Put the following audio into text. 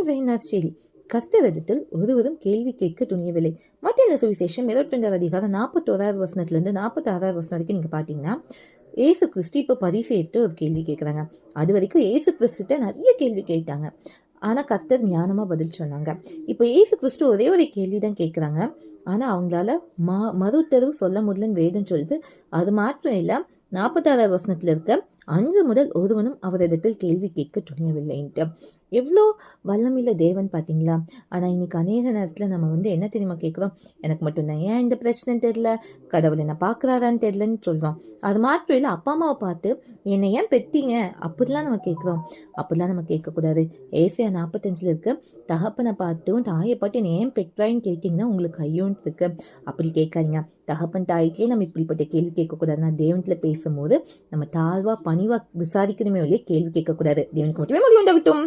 வேணார் சரி. கர்த்தரிடத்தில் ஒருவரும் கேள்வி கேட்க துணியவில்லை. மத்திய சுவிசேஷம் 22 அதிகாரம் 41 வசனத்திலிருந்து 46 வசனம் வரைக்கும் நீங்க பாத்தீங்கன்னா, ஏசு கிறிஸ்து இப்ப பரிசேயர்கிட்ட ஒரு கேள்வி கேட்குறாங்க. அது வரைக்கும் ஏசு கிறிஸ்துட்ட நிறைய கேள்வி கேட்டாங்க. ஆனா கர்த்தர் ஞானமா பதில் சொன்னாங்க. இப்ப ஏசு கிறிஸ்து ஒரே ஒரு கேள்விதான் கேட்குறாங்க. ஆனா அவங்களால மறுத்தரவு சொல்ல முடியலன்னு வேதம் சொல்லுது. அது மாத்திரம் இல்ல, 46 வசனத்துல இருக்க அன்று முதல் ஒருவனும் அவரிடத்தில் கேள்வி கேட்க துணியவில்லைன்ட்டு. எவ்வளோ வல்லமில்ல தேவன் பார்த்தீங்களா? ஆனால் இன்னைக்கு அநேக நேரத்தில் நம்ம என்ன தெரியுமா கேட்குறோம்? எனக்கு மட்டும்தான் ஏன் இந்த பிரச்சனை தெரியல, கடவுள் என்ன பார்க்குறாரான்னு தெரியலன்னு சொல்கிறோம். அது மாத்திரம் இல்லை, அப்பா அம்மாவை பார்த்து என்னை ஏன் பெற்றீங்க அப்படிலாம் நம்ம கேட்குறோம். அப்படிலாம் நம்ம கேட்கக்கூடாது. ஏசியா 45 இருக்கு, தகப்பனை பார்த்தும் தாயை பார்த்து என்னை ஏன் பெற்றாயின்னு கேட்டிங்கன்னா உங்களுக்கு ஐயோன்னு இருக்கு. அப்படி கேட்காதீங்க. தகப்பன் தாய்க்கே நம்ம இப்படிப்பட்ட கேள்வி கேட்கக்கூடாதுன்னா, தேவனத்தில் பேசும்போது நம்ம தாழ்வா பணிவா விசாரிக்கணுமே வழியே கேள்வி கேட்கக்கூடாது. தேவனுக்கு மட்டுமே மகிழ்ச்சி உண்டாகட்டும்.